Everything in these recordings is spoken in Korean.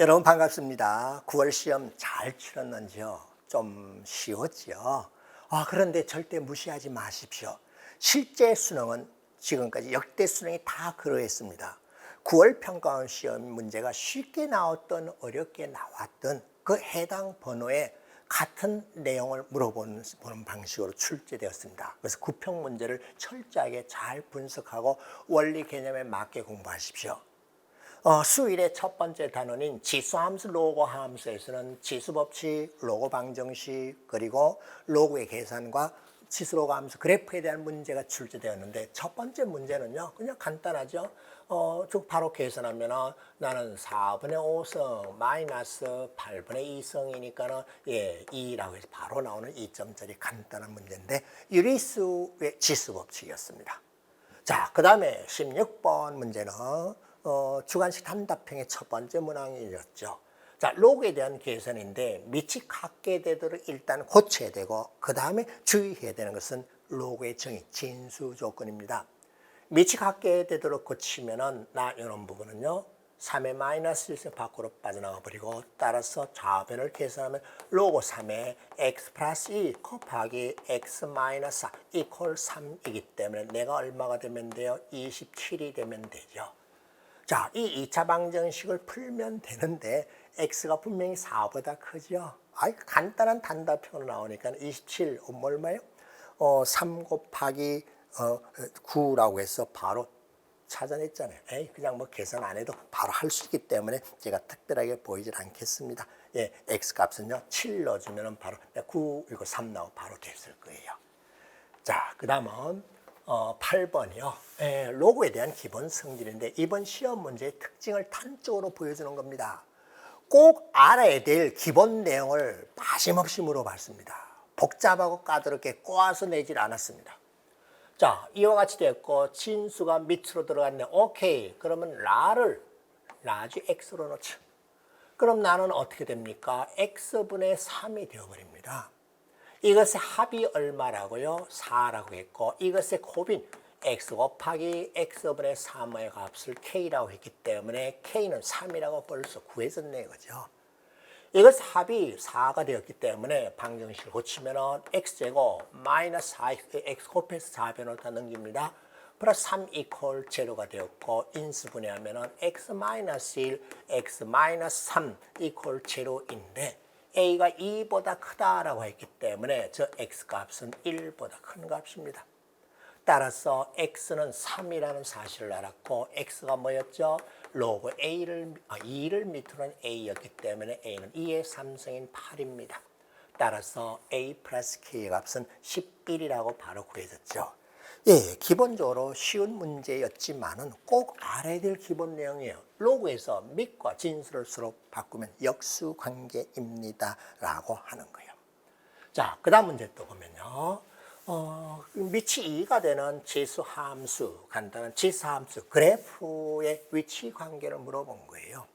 여러분 반갑습니다. 9월 시험 잘 치렀는지요? 좀 쉬웠지요? 그런데 절대 무시하지 마십시오. 실제 수능은 지금까지 역대 수능이 다 그러했습니다. 9월 평가원 시험 문제가 쉽게 나왔던 어렵게 나왔던 그 해당 번호에 같은 내용을 물어보는 방식으로 출제되었습니다. 그래서 구평 문제를 철저하게 잘 분석하고 원리 개념에 맞게 공부하십시오. 수일의 첫 번째 단원인 지수함수 로그 함수에서는 지수법칙, 로그 방정식, 그리고 로그의 계산과 지수로그 함수 그래프에 대한 문제가 출제되었는데 첫 번째 문제는요 그냥 간단하죠. 쭉 바로 계산하면 나는 4분의 5성 마이너스 8분의 2성이니까는 2라고 해서 바로 나오는 2점짜리 간단한 문제인데 유리수의 지수법칙이었습니다. 자, 그 다음에 16번 문제는 주관식 단답형의 첫 번째 문항이었죠. 자, 로그에 대한 계산인데 밑이 같게 되도록 일단 고쳐야 되고 그 다음에 주의해야 되는 것은 로그의 정의, 진수 조건입니다. 밑이 같게 되도록 고치면은 이런 부분은요 3의 마이너스 1승 밖으로 빠져나가 버리고 따라서 좌변을 계산하면 로그 3의 x 플러스 2 곱하기 x 마이너스 4 이퀄 3이기 때문에 내가 얼마가 되면 돼요? 27이 되면 되죠. 자, 이 2차 방정식을 풀면 되는데 x가 분명히 4보다 크죠. 간단한 단답형으로 나오니까 27 얼마예요? 3 곱하기 9라고 해서 바로 찾아냈잖아요. 그냥 뭐 계산 안 해도 바로 할 수 있기 때문에 제가 특별하게 보이질 않겠습니다. x 값은요 7 넣어주면 바로 9 그리고 3 나오고 바로 됐을 거예요. 자, 그 다음은 8번이요. 로그에 대한 기본 성질인데 이번 시험 문제의 특징을 단적으로 보여주는 겁니다. 꼭 알아야 될 기본 내용을 빠짐없이 물어봤습니다. 복잡하고 까다롭게 꼬아서 내질 않았습니다. 자, 이와 같이 됐고 진수가 밑으로 들어갔네. 오케이. 그러면 라지 x로 넣죠. 그럼 나는 어떻게 됩니까? x분의 3이 되어버립니다. 이것의 합이 얼마라고요? 4라고 했고 이것의 곱인 x 곱하기 x분의 3의 값을 k라고 했기 때문에 k는 3이라고 벌써 구해졌네 그죠? 이것 합이 4가 되었기 때문에 방정식을 고치면 x제곱 마이너스 4x x 곱해서 4변으로 다 넘깁니다. 플러스 3 이퀄 제로가 되었고 인수분해하면 x 마이너스 1 x 마이너스 3 이퀄 제로인데 a가 2보다 크다라고 했기 때문에 저 x값은 1보다 큰 값입니다. 따라서 x는 3이라는 사실을 알았고 x가 뭐였죠? 로그 2를 밑으로 한 a였기 때문에 a는 2의 3승인 8입니다. 따라서 a 플러스 k의 값은 11이라고 바로 구해졌죠. 기본적으로 쉬운 문제였지만은 꼭 알아야 될 기본 내용이에요. 로그에서 밑과 진수를 서로 바꾸면 역수관계입니다 라고 하는 거예요. 자, 그 다음 문제 또 보면요. 밑이 2가 되는 지수함수, 간단한 지수함수, 그래프의 위치 관계를 물어본 거예요.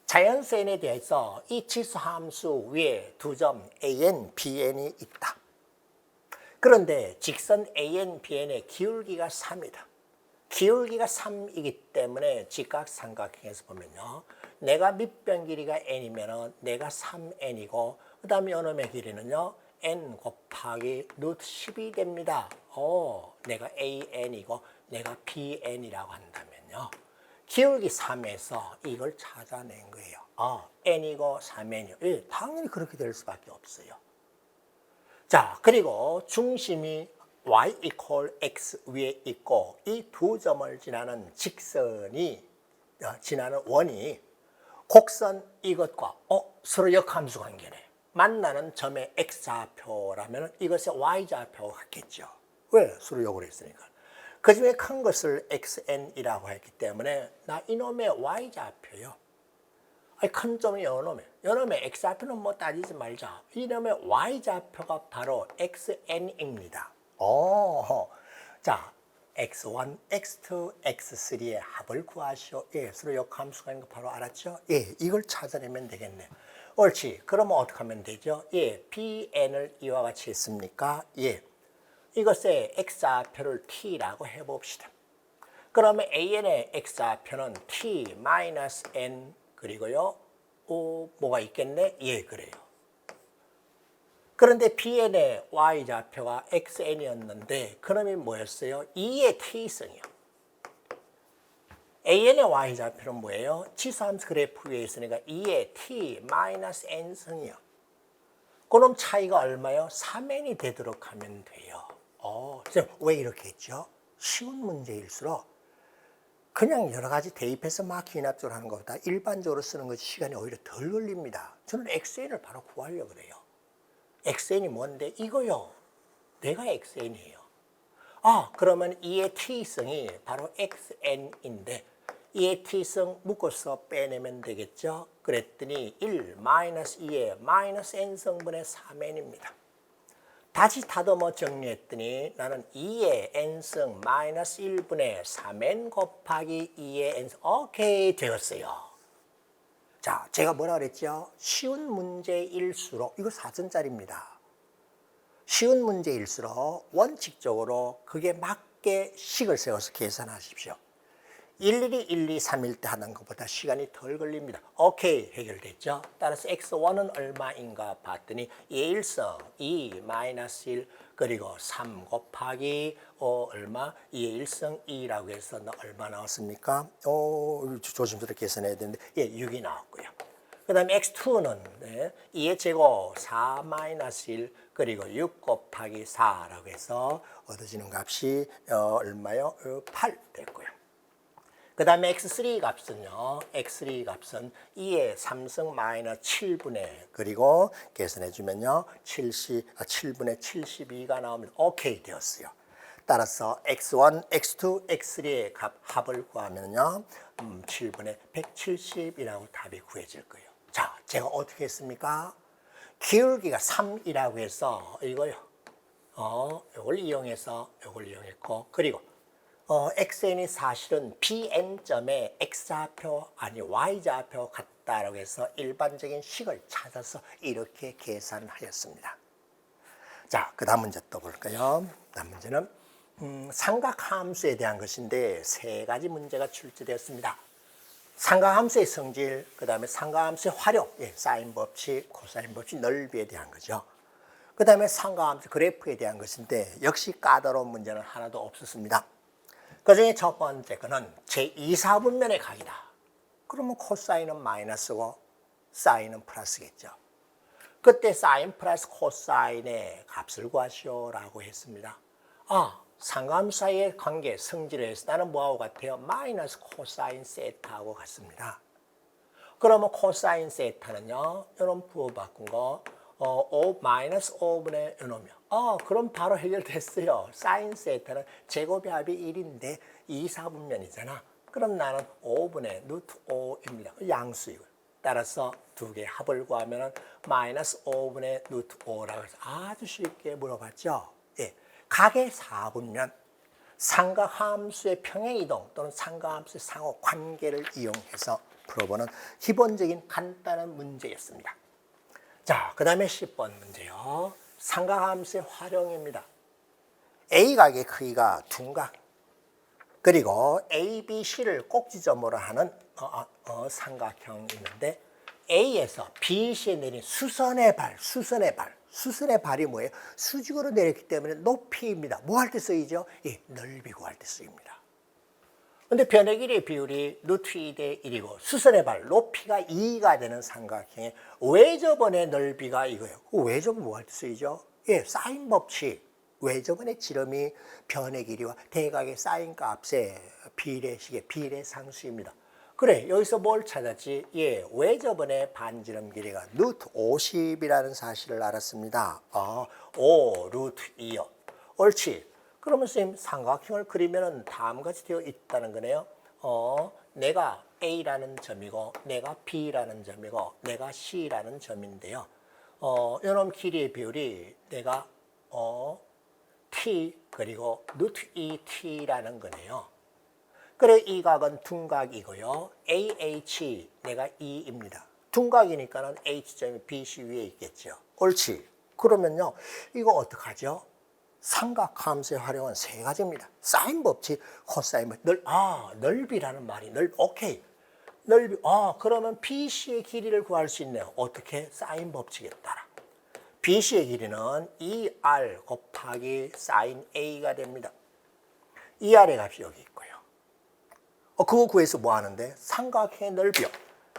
자연수에 대해서 이 지수함수 위에 두 점 AN, BN이 있다. 그런데 직선 AN, BN의 기울기가 3이다. 기울기가 3이기 때문에 직각삼각형에서 보면요. 내가 밑변 길이가 n이면 내가 3n이고 그 다음에 요놈의 길이는요. n 곱하기 루트 10이 됩니다. 내가 an이고 내가 bn이라고 한다면요. 기울기 3에서 이걸 찾아낸 거예요. n이고 3n이요. 당연히 그렇게 될 수밖에 없어요. 자, 그리고 중심이 y equal x 위에 있고 이 두 점을 지나는 직선이 지나는 원이 곡선 이것과 서로 역함수 관계네. 만나는 점의 x좌표라면 이것의 y좌표가 같겠죠. 왜? 서로 역을 했으니까. 그 중에 큰 것을 xn이라고 했기 때문에 나 이놈의 y좌표요. 큰 점이 요놈의 x좌표는 뭐 따지지 말자. 이놈의 y좌표가 바로 xn입니다. 자, x1, x2, x3의 합을 구하시오. 서로 역함수가 있는 거 바로 알았죠? 이걸 찾아내면 되겠네. 옳지. 그러면 어떻게 하면 되죠? bn을 이와 같이 했습니까? 이것의 x좌표를 t라고 해봅시다. 그러면 an의 x좌표는 t-n 그리고요 뭐가 있겠네? 예, 그래요. 그런데 Bn의 y좌표가 xn이었는데 그놈이 뭐였어요? 2의 t승이요. An의 y좌표는 뭐예요? 지수함수 그래프 위에 있으니까 2의 t 마이너스 n승이요. 그럼 차이가 얼마요? 3n이 되도록 하면 돼요. 왜 이렇게 했죠? 쉬운 문제일수록 그냥 여러 가지 대입해서 막 기납적으로 하는 것보다 일반적으로 쓰는 것이 시간이 오히려 덜 걸립니다. 저는 xn을 바로 구하려고 그래요. xn이 뭔데? 이거요. 내가 xn이에요. 그러면 2의 t승이 바로 xn인데 2의 t승 묶어서 빼내면 되겠죠? 그랬더니 1 마이너스 2의 마이너스 n승분의 3n입니다. 다시 다듬어 정리했더니 나는 2의 n승 마이너스 1분의 3n 곱하기 2의 n승 오케이 되었어요. 자, 제가 뭐라 그랬죠? 쉬운 문제일수록 이거 4전짜리입니다. 쉬운 문제일수록 원칙적으로 그게 맞게 식을 세워서 계산하십시오. 일일이 1, 2, 3일 때 하는 것보다 시간이 덜 걸립니다. 오케이, 해결됐죠? 따라서 x1은 얼마인가 봤더니 2의 1승 2 마이너스 1 그리고 3 곱하기 얼마? 2의 1승 2라고 해서 얼마 나왔습니까? 조심스럽게 계산해야 되는데 6이 나왔고요. 그 다음에 x2는 2의 제곱 4 마이너스 1 그리고 6 곱하기 4라고 해서 얻어지는 값이 얼마요? 8 됐고요. 그 다음에 x3 값은요. x3 값은 2의 3승 마이너스 7분의 그리고 계산해 주면요. 7분의 72가 나오면 오케이 되었어요. 따라서 x1, x2, x3의 값 합을 구하면요. 7분의 170이라고 답이 구해질 거예요. 자, 제가 어떻게 했습니까? 기울기가 3이라고 해서 이거요. 이걸 이용해서 이걸 이용했고 그리고 xn이 사실은 bn점에 x좌표 아니 y좌표 같다라고 해서 일반적인 식을 찾아서 이렇게 계산하였습니다. 자, 그 다음 문제 또 볼까요? 다음 문제는 삼각함수에 대한 것인데 세 가지 문제가 출제되었습니다. 삼각함수의 성질, 그 다음에 삼각함수의 활용, 사인 법칙, 코사인 법칙, 넓이에 대한 거죠. 그 다음에 삼각함수 그래프에 대한 것인데 역시 까다로운 문제는 하나도 없었습니다. 그 중에 첫 번째 거는 제2사분면의 각이다. 그러면 코사인은 마이너스고 사인은 플러스겠죠. 그때 사인 플러스 코사인의 값을 구하시오라고 했습니다. 삼각함수 사이의 관계 성질에 서 나는 뭐하고 같아요? 마이너스 코사인 세타하고 같습니다. 그러면 코사인 세타는요. 이런 부호 바꾼 거 마이너스 5분의 이놈이요. 그럼 바로 해결됐어요. 사인 세타는 제곱의 합이 1인데 2, 4분면이잖아. 그럼 나는 5분의 루트 5입니다. 양수이고요. 따라서 두 개 합을 구하면 마이너스 5분의 루트 5라고 해서 아주 쉽게 물어봤죠. 각의 4분면 삼각함수의 평행이동 또는 삼각함수의 상호 관계를 이용해서 풀어보는 기본적인 간단한 문제였습니다. 자, 그 다음에 10번 문제요. 삼각함수의 활용입니다. A각의 크기가 둔각 그리고 A, B, C를 꼭지점으로 하는 삼각형이 있는데 A에서 B, C에 내린 수선의 발이 뭐예요? 수직으로 내렸기 때문에 높이입니다. 뭐 할 때 쓰이죠? 넓이 구할 때 쓰입니다. 근데 변의 길이의 비율이 루트 2대 1이고 수선의 발, 높이가 2가 되는 삼각형의 외접원의 넓이가 이거예요. 외접은 뭐 할 때 쓰이죠? 사인 법칙. 외접원의 지름이 변의 길이와 대각의 사인 값의 비례식의 비례상수입니다. 그래, 여기서 뭘 찾았지? 외접원의 반지름 길이가 루트 50이라는 사실을 알았습니다. 5 루트 2요. 옳지. 그러면 선생님 삼각형을 그리면 다음과 같이 되어 있다는 거네요. 내가 A라는 점이고 내가 B라는 점이고 내가 C라는 점인데요. 이놈 길이의 비율이 내가 T 그리고 루트 2T라는 거네요. 그래 이 각은 둔각이고요. AH 내가 2입니다. 둔각이니까는 H점이 BC 위에 있겠죠. 옳지. 그러면요. 이거 어떡하죠? 삼각함수의 활용은 세 가지입니다. 사인 법칙, 코사인 법칙, 넓이라는 말이 오케이. 넓이, 그러면 BC의 길이를 구할 수 있네요. 어떻게? 사인 법칙에 따라. BC의 길이는 2R 곱하기 사인 A가 됩니다. 2R의 값이 여기 있고요. 그거 구해서 뭐 하는데? 삼각형의 넓이요.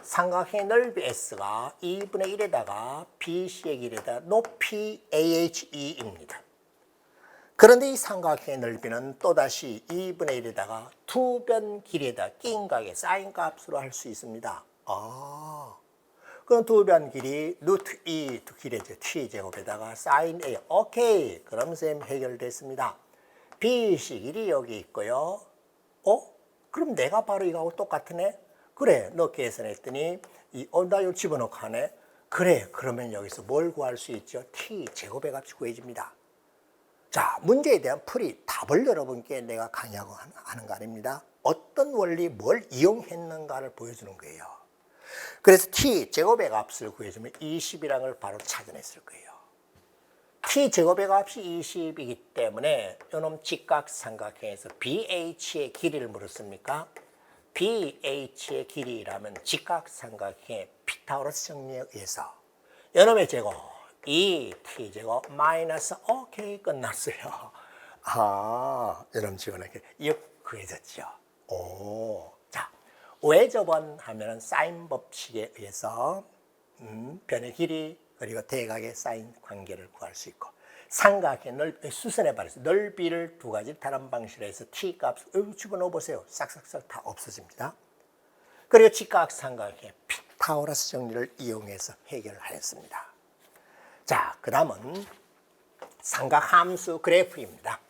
삼각형의 넓이 S가 2분의 1에다가 BC의 길에다 높이 AHE입니다. 그런데 이 삼각형의 넓이는 또다시 2분의 1에다가 두 변 길이에다 낀 값의 사인 값으로 할 수 있습니다. 그럼 두 변 길이 루트 2 두 길의 t제곱에다가 사인 A. 오케이. 그럼 쌤 해결됐습니다. BC 길이 여기 있고요. 그럼 내가 바로 이거하고 똑같으네? 그래, 너 계산했더니 나 이거 집어넣고 하네? 그래, 그러면 여기서 뭘 구할 수 있죠? t제곱의 값이 구해집니다. 자, 문제에 대한 풀이 답을 여러분께 내가 강의하고 하는 거 아닙니다. 어떤 원리, 뭘 이용했는가를 보여주는 거예요. 그래서 t제곱의 값을 구해주면 20이라는 걸 바로 찾아냈을 거예요. t제곱의 값이 20이기 때문에 이놈 직각삼각형에서 BH의 길이를 물었습니까? BH의 길이라면 직각삼각형의 피타고라스 정리에 의해서 이놈의 제곱 2t제곱 마이너스 오케이 끝났어요. 여러분 지원하게 이거 구해졌죠. 자, 왜 저번 하면은 사인 법칙에 의해서 변의 길이 그리고 대각의 사인 관계를 구할 수 있고 삼각의 넓이 수선해 버렸어요. 넓이를 두 가지 다른 방식으로 해서 t 값을 집어넣어 보세요. 싹싹싹 다 없어집니다. 그리고 직각삼각형의 피타고라스 정리를 이용해서 해결하였습니다. 자, 그 다음은 삼각함수 그래프입니다.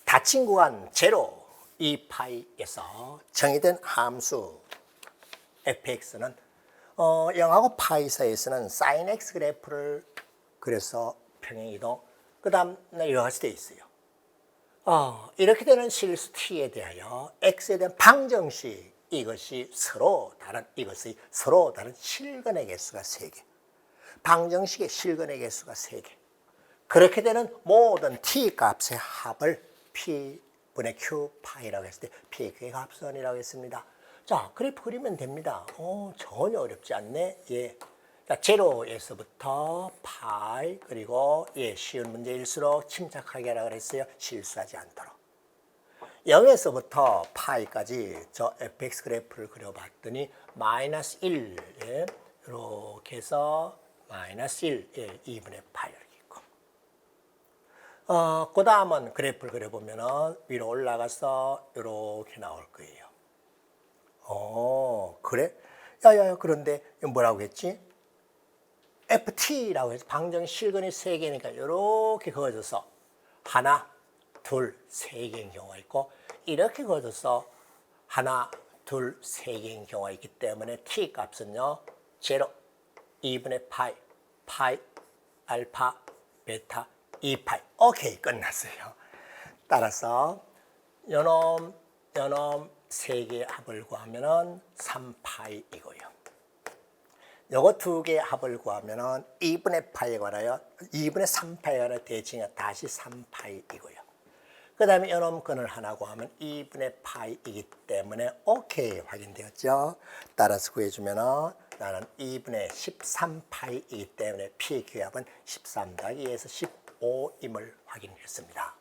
닫힌 구간 0, 2파이에서 정의된 함수 fx는 0하고 파이 사이에서는 sin x 그래프를 그래서 평행이동 그 다음 여러 가지 되어 있어요. 이렇게 되는 실수 t에 대하여 x에 대한 방정식 이것이 서로 다른 실근의 개수가 3개. 방정식의 실근의 개수가 3개. 그렇게 되는 모든 t 값의 합을 p분의 q 파이라고 했을 때 p의 합선이라고 했습니다. 자, 그래프 그리면 됩니다. 전혀 어렵지 않네. 예. 자, 0에서부터 파이 그리고 쉬운 문제일수록 침착하게 하라고 그랬어요. 실수하지 않도록. 0에서부터 파이까지 저 fx 그래프를 그려봤더니 마이너스 1 이렇게 해서 마이너스 1 2분의 파이 이렇게 있고 그 다음은 그래프를 그려보면 위로 올라가서 이렇게 나올 거예요. 그래? 야야야, 그런데 뭐라고 했지? FT라고 해서 방정 실근이 3개니까 이렇게 그어져서 하나, 둘, 3개인 경우가 있고 이렇게 그어져서 하나, 둘, 3개인 경우가 있기 때문에 T 값은요 0, 2분의 파이, 파이, 알파, 베타, 2파이. 오케이, 끝났어요. 따라서 요놈 3개의 합을 구하면은 3파이이고요. 요거 2개의 합을 구하면은 2분의 파이에 관하여 2분의 3파이에 관하여 대칭이 다시 3파이이고요. 그 다음에 요놈 근을 하나 구하면 2분의 파이이기 때문에 오케이 확인되었죠. 따라서 구해주면은 나는 2분의 13파이이기 때문에 P기압은 13-2에서 15임을 확인했습니다.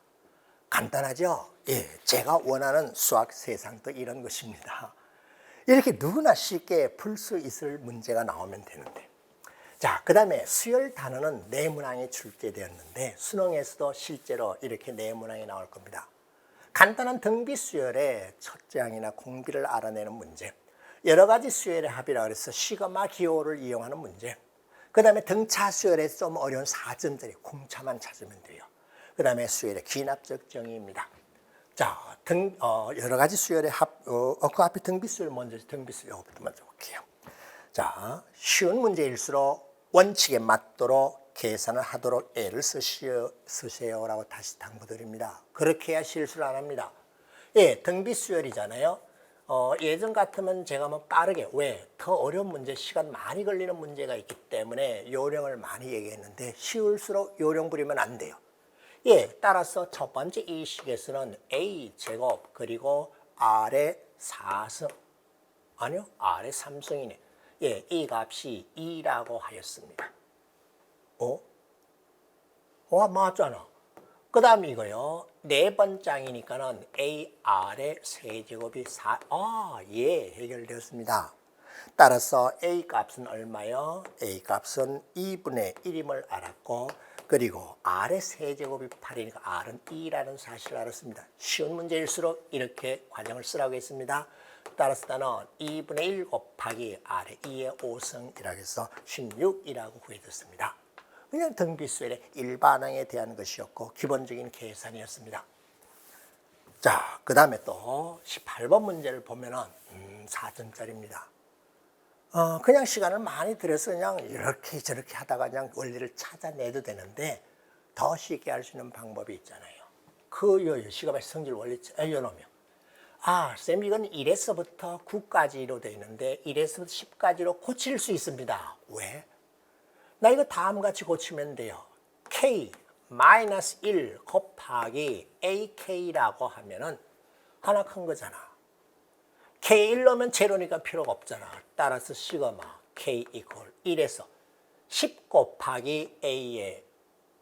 간단하죠? 예, 제가 원하는 수학 세상도 이런 것입니다. 이렇게 누구나 쉽게 풀 수 있을 문제가 나오면 되는데. 자, 그 다음에 수열 단어는 네모낭이 출제되었는데 수능에서도 실제로 이렇게 네모낭이 나올 겁니다. 간단한 등비 수열의 첫째 항이나 공비를 알아내는 문제, 여러 가지 수열의 합이라고 해서 시그마 기호를 이용하는 문제, 그 다음에 등차 수열에서 좀 어려운 4점짜리 공차만 찾으면 돼요. 그 다음에 수열의 기납적 정의입니다. 자, 여러 가지 수열의 합, 그 앞에 등비수열 먼저, 등비수열 이것부터 먼저 볼게요. 자, 쉬운 문제일수록 원칙에 맞도록 계산을 하도록 애를 쓰세요라고 다시 당부드립니다. 그렇게 해야 실수를 안 합니다. 예, 등비수열이잖아요. 예전 같으면 제가 뭐 빠르게, 왜? 더 어려운 문제, 시간 많이 걸리는 문제가 있기 때문에 요령을 많이 얘기했는데 쉬울수록 요령 부리면 안 돼요. 예, 따라서 첫 번째 이 식에서는 A제곱 그리고 R의 4승 아니요, R의 3승이네. 예, 이 값이 2라고 하였습니다. 맞잖아. 그 다음 이거요. 네 번장이니까는 AR의 세제곱이 4. 예, 해결되었습니다. 따라서 A 값은 얼마요? A 값은 2분의 1임을 알았고, 그리고 R의 세제곱이 8이니까 R은 2라는 사실을 알았습니다. 쉬운 문제일수록 이렇게 과정을 쓰라고 했습니다. 따라서 나는 2분의 1 곱하기 R의 2의 5승이라고 해서 16이라고 구해줬습니다. 그냥 등비수열의 일반항에 대한 것이었고 기본적인 계산이었습니다. 자, 그 다음에 또 18번 문제를 보면은 4점짜리입니다. 그냥 시간을 많이 들여서 그냥 이렇게 저렇게 하다가 그냥 원리를 찾아내도 되는데 더 쉽게 할 수 있는 방법이 있잖아요. 그 시가바의 성질 원리 요놈이요. 쌤 이건 1에서부터 9까지로 되어 있는데 1에서부터 10까지로 고칠 수 있습니다. 왜? 나 이거 다음같이 고치면 돼요. K-1 곱하기 AK라고 하면은 하나 큰 거잖아. K1 넣으면 제로니까 필요가 없잖아. 따라서 시그마 K 이퀄 1에서 10 곱하기 A의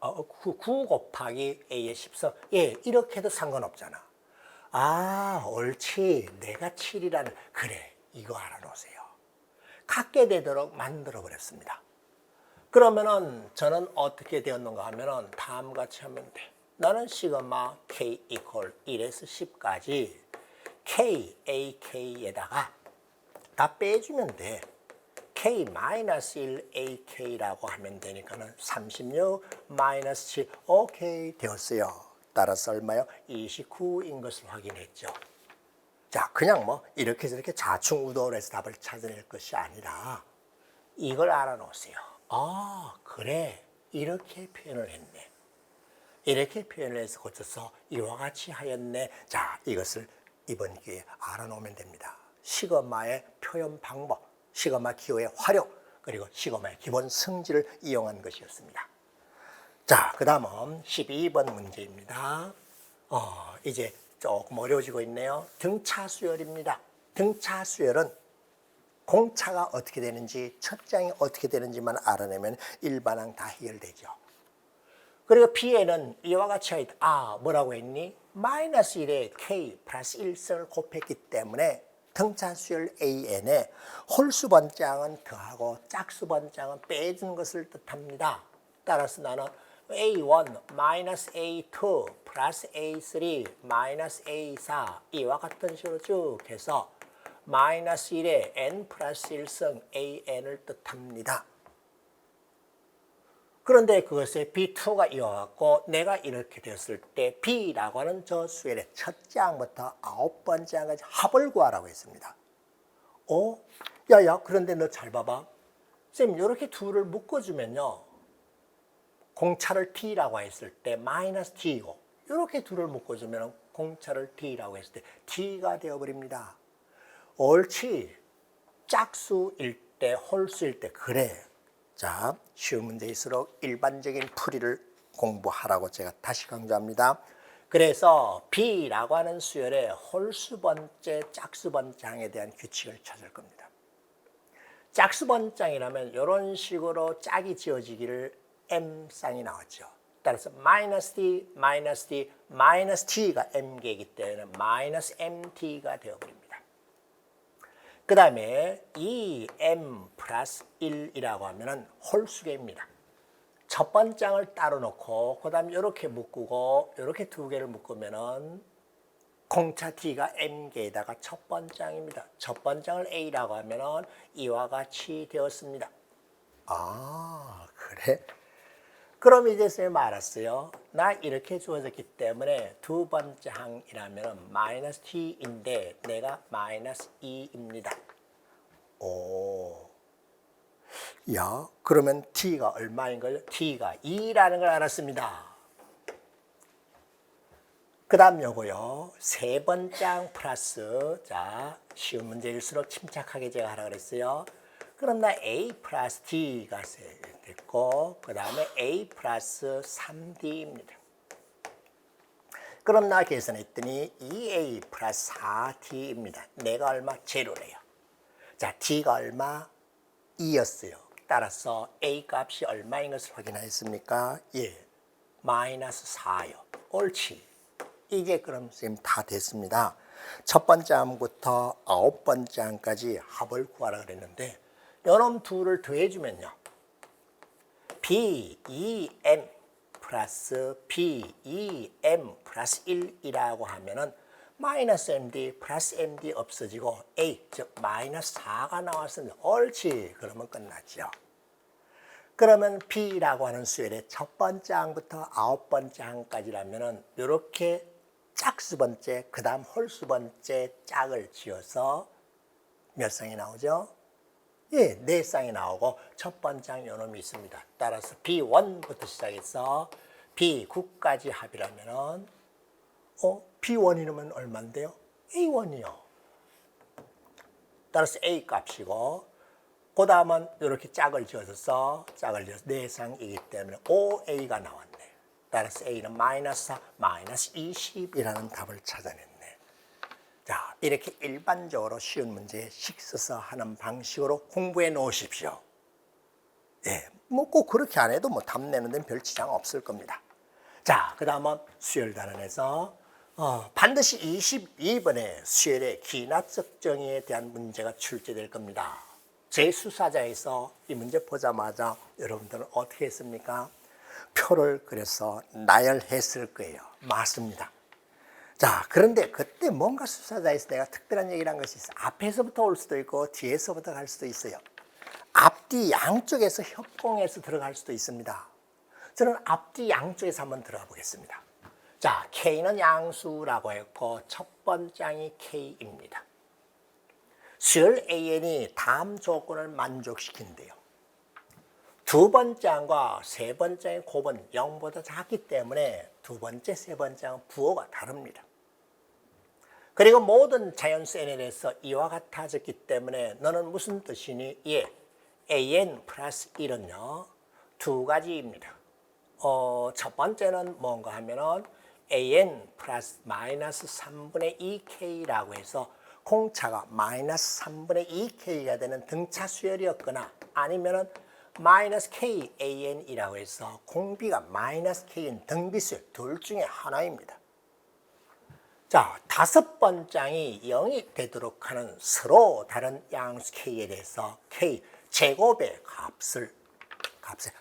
9 곱하기 A의 10성. 예, 이렇게 해도 상관없잖아. 옳지. 내가 7이라는. 그래, 이거 알아놓으세요. 갖게 되도록 만들어 버렸습니다. 그러면은 저는 어떻게 되었는가 하면은 다음같이 하면 돼. 나는 시그마 K 이퀄 1에서 10까지 K, AK에다가 다 빼주면 돼. K-1 AK라고 하면 되니까는 36 마이너스 7 오케이 되었어요. 따라서 얼마요? 29인 것을 확인했죠. 자, 그냥 뭐 이렇게 저렇게 좌충우돌 해서 답을 찾아낼 것이 아니라 이걸 알아놓으세요. 그래. 이렇게 표현을 했네. 이렇게 표현을 해서 고쳐서 이와 같이 하였네. 자, 이것을 이번 기회에 알아놓으면 됩니다. 시그마의 표현 방법, 시그마 기호의 활용, 그리고 시그마의 기본 성질을 이용한 것이었습니다. 자, 그 다음은 12번 문제입니다. 이제 조금 어려워지고 있네요. 등차 수열입니다. 등차 수열은 공차가 어떻게 되는지, 첫 장이 어떻게 되는지만 알아내면 일반항 다 해결되죠. 그리고 B에는 이와 같이 뭐라고 했니? 마이너스 1에 K 플러스 1승을 곱했기 때문에 등차수열 AN에 홀수 번장은 더하고 짝수 번장은 빼준 것을 뜻합니다. 따라서 나는 A1 마이너스 A2 플러스 A3 마이너스 A4 이와 같은 식으로 쭉 해서 마이너스 1에 N 플러스 1승 AN을 뜻합니다. 그런데 그것에 B2가 이어갖고 내가 이렇게 됐을 때 B라고 하는 저 수열의 첫 장부터 9번째까지 합을 구하라고 했습니다. 그런데 너 잘 봐봐. 쌤, 이렇게 둘을 묶어주면요. 공차를 T라고 했을 때 마이너스 T이고 이렇게 둘을 묶어주면 공차를 T라고 했을 때 T가 되어버립니다. 옳지. 짝수일 때, 홀수일 때 그래. 자, 쉬운 문제일수록 일반적인 풀이를 공부하라고 제가 다시 강조합니다. 그래서 B라고 하는 수열의 홀수번째, 짝수번장에 대한 규칙을 찾을 겁니다. 짝수번장이라면 이런 식으로 짝이 지어지기를 M쌍이 나왔죠. 따라서 마이너스 D, 마이너스 D, 마이너스 T가 M개이기 때문에 마이너스 MT가 되어버립니다. 그 다음에 이 M 플러스 1이라고 하면은 홀수계입니다. 첫 번장을 따로 놓고 그 다음에 이렇게 묶고 이렇게 두 개를 묶으면은 공차 T가 M개에다가 첫 번장입니다. 첫 번장을 A라고 하면은 이와 같이 되었습니다. 그래? 그럼 이제 선생님 알았어요. 나 이렇게 주어졌기 때문에 두 번째 항이라면 마이너스 T인데 내가 마이너스 2입니다. 그러면 T가 얼마인 거죠? T가 2라는 걸 알았습니다. 그 다음 요거요. 세 번장 플러스, 자, 쉬운 문제일수록 침착하게 제가 하라 그랬어요. 그럼 나 A 플러스 D가 됐고, 그 다음에 A 플러스 3D입니다. 그럼 나 계산했더니 2A 플러스 4D입니다. 내가 얼마? 제로래요. 자, D가 얼마? 2였어요. 따라서 A 값이 얼마인 것을 확인하였습니까? 예, 마이너스 4요. 옳지. 이게 그럼 지금 다 됐습니다. 첫 번째 항부터 9번째 항까지 합을 구하라 그랬는데 요놈 둘을 더해주면요. B2M 플러스 B2M 플러스 1이라고 하면은 마이너스 MD 플러스 MD 없어지고 A, 즉 마이너스 4가 나왔습니다. 옳지. 그러면 끝났죠. 그러면 B라고 하는 수열의 첫 번째 항부터 9번째 항까지라면은 이렇게 짝수 번째, 그 다음 홀수 번째 짝을 지어서 몇 쌍이 나오죠? 예, 4쌍이 나오고 첫 번째 항 요놈이 있습니다. 따라서 B1부터 시작해서 B9까지 합이라면은 B1이면 얼마인데요? A1이요. 따라서 A 값이고 그 다음은 이렇게 짝을 지어서 4쌍이기 때문에 OA가 나왔네. 따라서 A는 마이너스 4, 마이너스 20이라는 답을 찾아냈네. 자, 이렇게 일반적으로 쉬운 문제에 식 써서 하는 방식으로 공부해 놓으십시오. 예, 뭐 꼭 그렇게 안 해도 뭐 답 내는 데는 별 지장 없을 겁니다. 자, 그 다음은 수열 단원에서 반드시 22번에 수열의 기하학적 정의에 대한 문제가 출제될 겁니다. 제 수사자에서 이 문제 보자마자 여러분들은 어떻게 했습니까? 표를 그래서 나열했을 거예요. 맞습니다. 자, 그런데 그때 뭔가 수사자에서 내가 특별한 얘기를 한 것이 있어요. 앞에서부터 올 수도 있고 뒤에서부터 갈 수도 있어요. 앞뒤 양쪽에서 협공해서 들어갈 수도 있습니다. 저는 앞뒤 양쪽에서 한번 들어가 보겠습니다. 자, K는 양수라고 했고 첫 번째 항이 K입니다. 수열 AN이 다음 조건을 만족시킨대요. 두 번째 항과 세 번째 항의 곱은 0보다 작기 때문에 두 번째, 세 번째 항은 부호가 다릅니다. 그리고 모든 자연수 N에 대해서 이와 같아졌기 때문에 너는 무슨 뜻이니? 예, AN 플러스 1은요, 두 가지입니다. 첫 번째는 뭔가 하면은 AN 플러스 마이너스 3분의 2K라고 해서 공차가 마이너스 3분의 2K가 되는 등차 수열이었거나 아니면은 마이너스 KAN이라고 해서 공비가 마이너스 K인 등비수열 둘 중에 하나입니다. 자, 다섯 번째 항이 0이 되도록 하는 서로 다른 양수 K에 대해서 K 제곱의 값의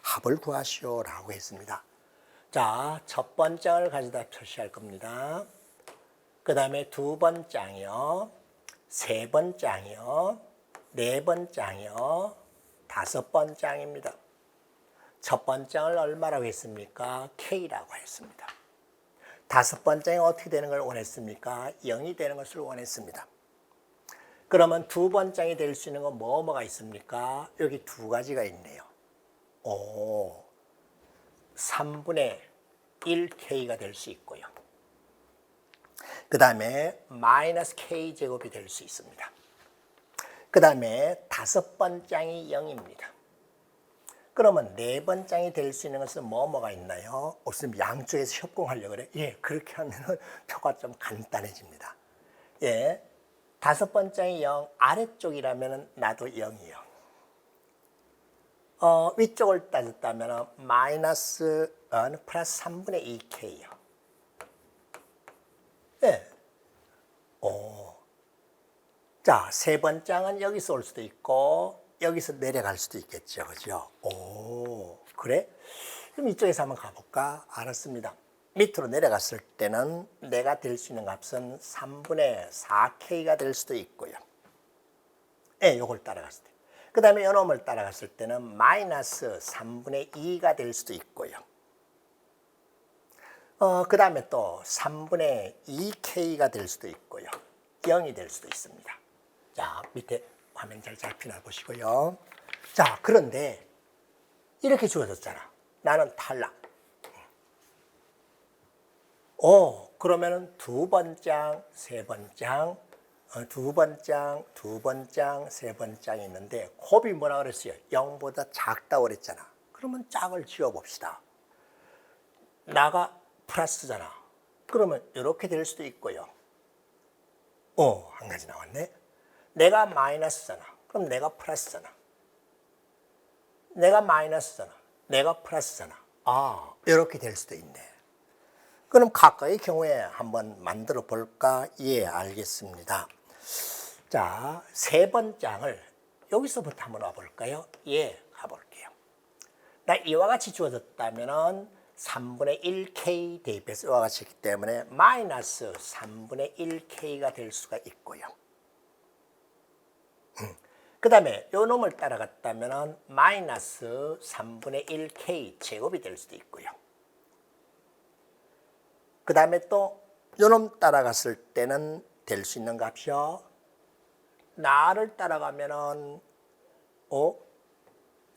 합을 구하시오라고 했습니다. 자, 첫 번째 항을 가져다 표시할 겁니다. 그 다음에 두 번째 항이요, 세 번째 항이요, 네 번째 항이요, 다섯 번째 항입니다. 첫 번째 항을 얼마라고 했습니까? K라고 했습니다. 다섯 번째 항이 어떻게 되는 걸 원했습니까? 0이 되는 것을 원했습니다. 그러면 두 번째 항이 될 수 있는 건 뭐가 있습니까? 여기 두 가지가 있네요. 3분의 1K가 될 수 있고요. 그 다음에 마이너스 K제곱이 될 수 있습니다. 그 다음에 다섯 번째 항이 0입니다. 그러면 네 번째 항이 될 수 있는 것은 뭐가 있나요? 없으면 양쪽에서 협공하려고 그래. 예, 그렇게 하면은 표가 좀 간단해집니다. 예, 다섯 번째 항이 0, 아래쪽이라면은 나도 0이요. 위쪽을 따졌다면 마이너스 플러스 3분의 2K요. 예. 자, 세 번째 항은 여기서 올 수도 있고 여기서 내려갈 수도 있겠죠. 그죠? 그래? 그럼 이쪽에서 한번 가볼까? 알았습니다. 밑으로 내려갔을 때는 내가 될 수 있는 값은 3분의 4K가 될 수도 있고요. 예, 요걸 따라갔을 때. 그 다음에 요놈을 따라갔을 때는 마이너스 3분의 2가 될 수도 있고요. 그 다음에 또 3분의 2K가 될 수도 있고요. 0이 될 수도 있습니다. 자, 밑에 화면 잘 잡히나 보시고요. 자, 그런데 이렇게 주어졌잖아. 나는 탈락. 그러면은 두 번째 항, 세 번째 항, 두 번째 항, 두 번째 항, 세 번째 항이 있는데 곱이 뭐라 그랬어요? 0보다 작다고 그랬잖아. 그러면 짝을 지어봅시다. 나가 플러스잖아. 그러면 이렇게 될 수도 있고요. 한 가지 나왔네. 내가 마이너스잖아. 그럼 내가 플러스잖아. 내가 마이너스잖아. 내가 플러스잖아. 아, 이렇게 될 수도 있네. 그럼 각각의 경우에 한번 만들어 볼까? 예, 알겠습니다. 자, 세 번째 장을 여기서부터 한번 와볼까요? 예, 가볼게요. 나 이와 같이 주어졌다면은 3분의 1K 대입해서 이와 같이 있기 때문에 마이너스 3분의 1K가 될 수가 있고요. 그 다음에 요 놈을 따라갔다면 마이너스 3분의 1K 제곱이 될 수도 있고요. 그 다음에 또 요 놈 따라갔을 때는 될 수 있는 값이요. 나를 따라가면은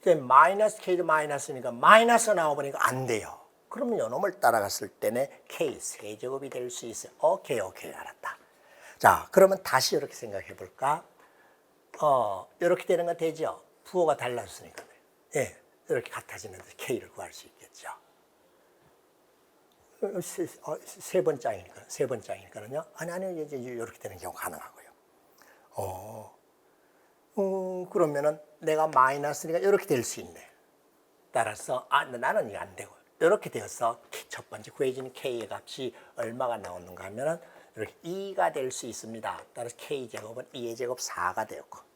이제 마이너스 K도 마이너스니까 마이너스 나와버리니까 안 돼요. 그러면 요 놈을 따라갔을 때는 K 세제곱이 될 수 있어요. 오케이, 알았다. 자, 그러면 다시 이렇게 생각해 볼까? 이렇게 되는 건 되죠? 부호가 달라졌으니까. 예, 이렇게 같아지는데 K를 구할 수 있겠죠. 세 번째이니까는요. 아니, 이제 이렇게 되는 경우 가능하고요. 그러면은 내가 마이너스니까 이렇게 될 수 있네. 따라서, 나는 이게 안 되고, 이렇게 되어서 첫 번째 구해진 K의 값이 얼마가 나오는가 하면은 이렇게 2가 될 수 있습니다. 따라서 K제곱은 2의 제곱 4가 되었고.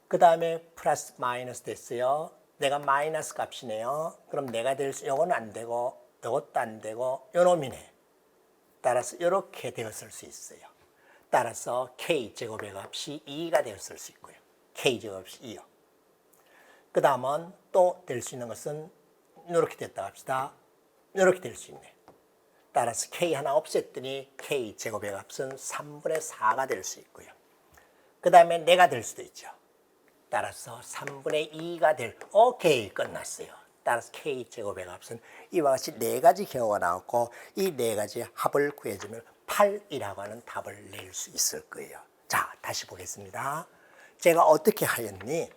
그 다음에 플러스 마이너스 됐어요. 내가 마이너스 값이네요. 그럼 내가 될 수, 요거는 안 되고, 요것도 안 되고, 요 놈이네. 따라서 이렇게 되었을 수 있어요. 따라서 K제곱의 값이 2가 되었을 수 있고요. K제곱이 2요. 그 다음은 또 될 수 있는 것은 이렇게 됐다 합시다. 이렇게 될 수 있네. 따라서 K 하나 없앴더니 K제곱의 값은 3분의 4가 될 수 있고요. 그 다음에 내가 될 수도 있죠. 따라서 3분의 2가 오케이, 끝났어요. 따라서 K제곱의 값은 이와 같이 네 가지 경우가 나왔고 이 네 가지 합을 구해주면 8이라고 하는 답을 낼 수 있을 거예요. 자, 다시 보겠습니다. 제가 어떻게 하였니?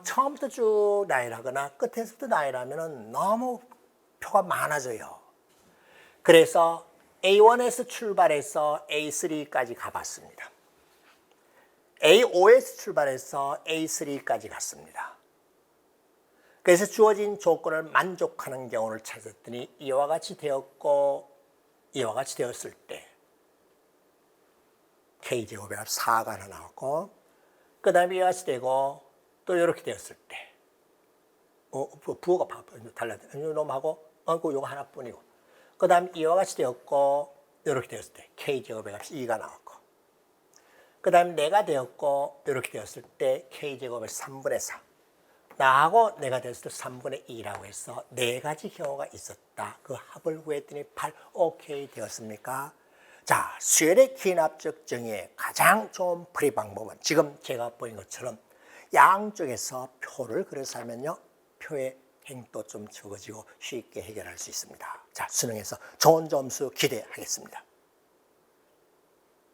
처음부터 쭉 나열하거나 끝에서부터 나열하면 너무 표가 많아져요. 그래서 A1에서 출발해서 A3까지 가봤습니다. A5에서 출발해서 A3까지 갔습니다. 그래서 주어진 조건을 만족하는 경우를 찾았더니 이와 같이 되었고 이와 같이 되었을 때 K제곱의 값 4가 하나 나왔고 그 다음에 이와 같이 되고 또 이렇게 되었을 때 부호가 달라요. 놈하고 요거 하나뿐이고 그 다음에 이와 같이 되었고 이렇게 되었을 때 K제곱의 값이 2가 나왔고 그 다음에 내가 되었고 이렇게 되었을 때 K제곱의 3분의 4 나하고 내가 됐을 때 3분의 2라고 해서 네 가지 경우가 있었다. 그 합을 구했더니 8, 오케이 되었습니까? 자, 수열의 기납적 정의의 가장 좋은 풀이 방법은 지금 제가 보인 것처럼 양쪽에서 표를 그려서 하면요. 표의 행도 좀 적어지고 쉽게 해결할 수 있습니다. 자, 수능에서 좋은 점수 기대하겠습니다.